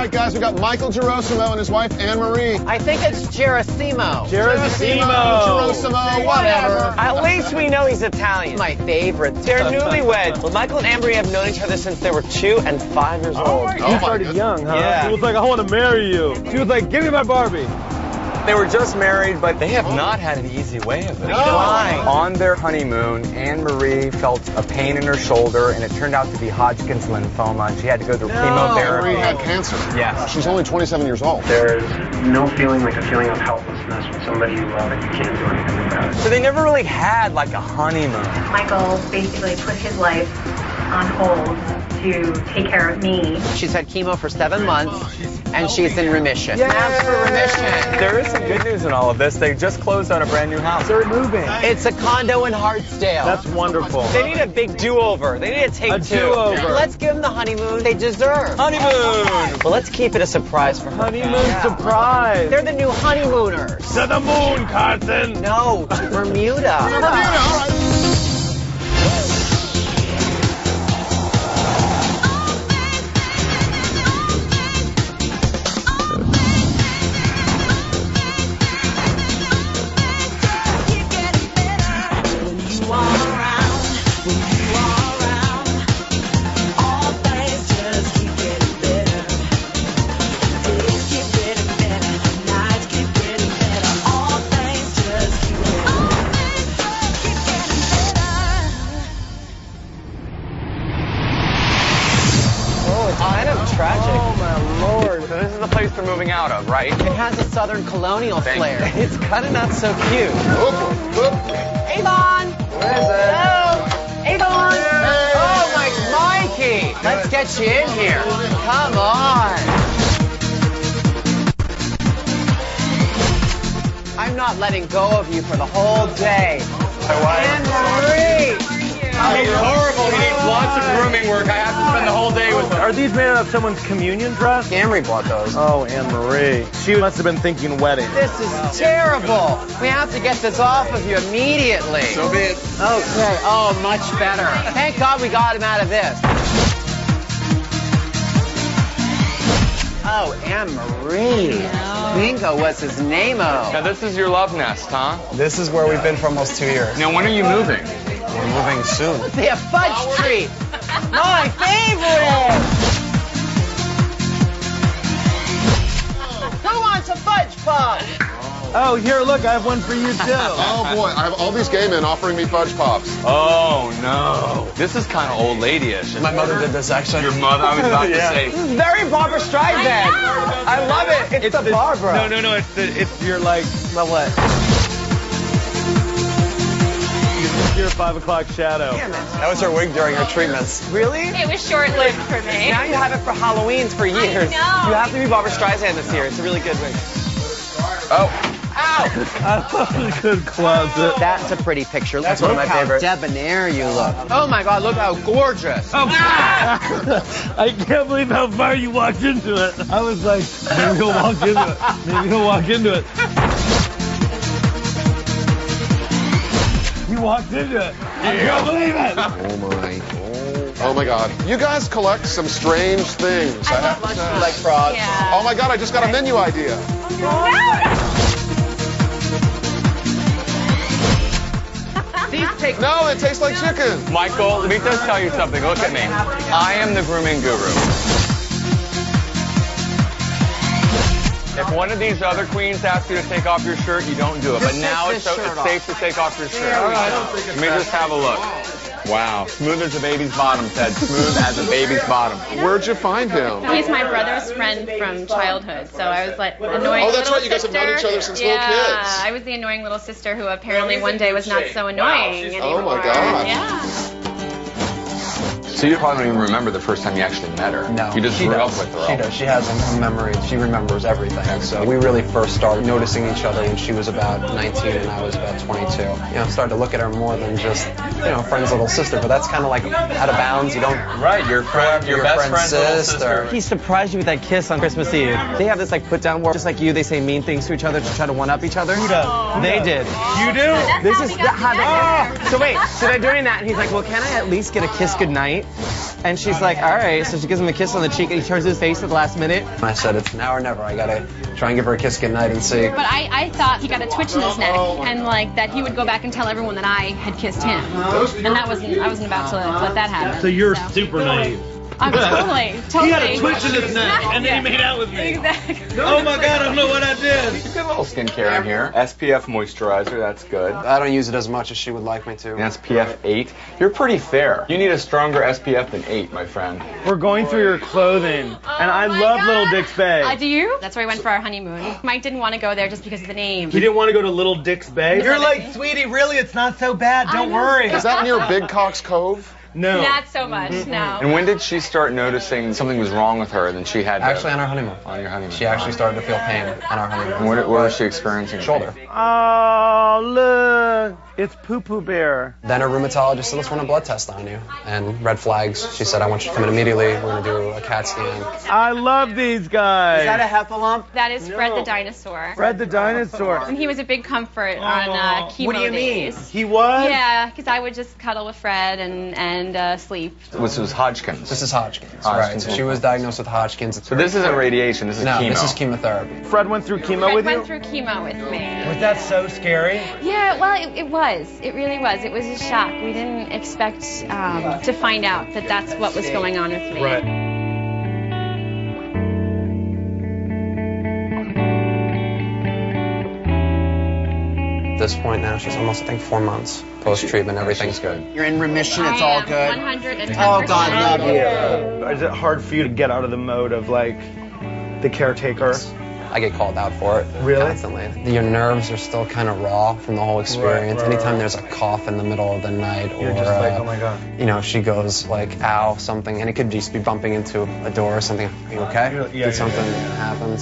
right, guys, we got Michael Gerosimo and his wife, Anne-Marie. I think it's Gerosimo. Gerosimo, whatever. At least we know he's Italian. My favorite. They're newlyweds. Well, Michael and Anne-Marie have known each other since they were 2 and 5 years old. You started young, huh? Yeah. He was like, I want to marry you. She was like, give me my Barbie. They were just married, but they have not had an easy way of it. Why? On their honeymoon, Anne-Marie felt a pain in her shoulder, and it turned out to be Hodgkin's lymphoma, and she had to go through chemotherapy. Anne-Marie had cancer. Yes. She's only 27 years old. There's no feeling like a feeling of helplessness with somebody you love and you can't do anything about it. So they never really had like a honeymoon. Michael basically put his life on hold to take care of me. She's had chemo for 7 months, and she's in remission. Abs for remission. There is some good news in all of this. They just closed on a brand new house. They're moving. It's a condo in Hartsdale. That's wonderful. They need a big do-over. They need to take A 2. do-over. Let's give them the honeymoon they deserve. Honeymoon! Well, let's keep it a surprise for her. Honeymoon surprise. They're the new honeymooners. To the moon, Carson. No, to Bermuda. All right. Kind of tragic. Oh, my Lord. So this is the place they're moving out of, right? It has a southern colonial Thank flair. you. It's kind of not so cute. Avon! Where is it? Hello! Avon! Oh, Mikey! Let's get you in here. Come on. I'm not letting go of you for the whole day. My wife. Anne-Marie! He's horrible. He needs lots of grooming work. I have to spend the whole day with him. Are these made out of someone's communion dress? Anne-Marie bought those. Oh, Anne-Marie. She must have been thinking wedding. This is terrible. We have to get this off of you immediately. So be it. Okay. Oh, much better. Thank God we got him out of this. Oh, Anne-Marie. Bingo was his name-o. Now this is your love nest, huh? This is where we've been for almost 2 years. Now when are you moving? We're moving soon. Be a fudge treat. My favorite. Who wants a fudge pop? Oh, here, look, I have one for you, too. Oh, boy. I have all these gay men offering me fudge pops. Oh no. This is kind of old lady-ish. My mother did this, actually. Your mother, I was about to say. This is very Barbara Streisand. I love it. It's the Barbara. No, it's your, like, Well, what? your 5 o'clock shadow. Damn it. That was her wig during her treatments. Really? It was short-lived for me. Now you have it for Halloween for years. know. You have to be Barbara Streisand this year. It's a really good wig. Oh. Ow! I love a good closet. That's a pretty picture. That's one of my favorites. How debonair you look. Oh my God, look how gorgeous. Oh, I can't believe how far you walked into it. I was like, maybe he'll walk into it. Maybe he'll walk into it. He walked into it. I can't believe it. Oh my God. You guys collect some strange things. I love have to fudge say. like frogs. Yeah. Oh my God, I just got a menu idea. These take No, it tastes like chicken. Michael, let me just tell you something. Look at me. I am the grooming guru. If one of these other queens asks you to take off your shirt, you don't do it. But Just now take it's, this so, shirt it's off. safe to take off your shirt. There we go. I don't think it's Let me just have a look. Wow. Smooth as a baby's bottom, Ted. Smooth as a baby's bottom. Where'd you find him? He's my brother's friend from childhood, so I was like annoying Oh, that's little right. You guys have known sister. each other since yeah, little kids. I was the annoying little sister who apparently one day was not so annoying anymore. Oh my God. Yeah. So you probably don't even remember the first time you actually met her. No, You just she grew does. up with her. She does. She has a memory. She remembers everything. So we really first started noticing each other when she was about 19 and I was about 22. You know, started to look at her more than just, friend's little sister. But that's kind of like out of bounds. You don't. Right, your friend, your best friend's little sister. He surprised you with that kiss on Christmas Eve. They have this like put down war, just like you. They say mean things to each other to try to one up each other. Who does? They did. You do? This is how they. So wait, so they're doing that, and he's like, "Well, can I at least get a kiss goodnight?" And she's like, all right. So she gives him a kiss on the cheek, and he turns his face at the last minute. I said, it's now or never. I gotta try and give her a kiss goodnight and see. But I thought he got a twitch in his neck, and like that he would go back and tell everyone that I had kissed him. And I wasn't about to let that happen. So you're super naive. I'm totally. He had a twitch in his neck, and then he made out with me. Exactly. Oh my God, I don't know what I did. Good little skincare in here. SPF moisturizer, that's good. I don't use it as much as she would like me to. And SPF 8. You're pretty fair. You need a stronger SPF than 8, my friend. We're going through your clothing, and I love Little Dick's Bay. Do you? That's where we went for our honeymoon. Mike didn't want to go there just because of the name. He didn't want to go to Little Dick's Bay. You're like, sweetie, really, it's not so bad. Don't worry. Is that near Big Cock's Cove? No. Not so much, no. And when did she start noticing something was wrong with her, then she had to... Actually, on our honeymoon. On your honeymoon. She actually started to feel pain on our honeymoon. And what was she experiencing? Shoulder. Oh, look. It's Poo Poo Bear. Then her rheumatologist said, let's run a blood test on you. And red flags. She said, I want you to come in immediately. We're going to do a CAT scan. I love these guys. Is that a heffalump? That is Fred the dinosaur. Fred the dinosaur. And he was a big comfort on chemo What do you mean? days. He was? Yeah, because I would just cuddle with Fred and sleep. This was Hodgkin's. This is Hodgkin's. Right. So she was diagnosed with Hodgkin's. So this isn't radiation, this is chemo. No, this is chemotherapy. Fred went through chemo Fred with you? went through chemo with me. Was that so scary? Yeah, well, it was. It really was. It was a shock. We didn't expect to find out that that's what was going on with me. Right. At this point now, she's almost, I think, 4 months post-treatment. Everything's good. You're in remission. It's I all am good. 110%. Oh, God, love you. Is it hard for you to get out of the mode of, like, the caretaker? I get called out for it Really? constantly. Your nerves are still kind of raw from the whole experience. Right. Anytime there's a cough in the middle of the night, You're or just like, oh my God. you know, she goes like, ow, something, and it could just be bumping into a door or something. Are you okay? Yeah, Did something yeah. happen?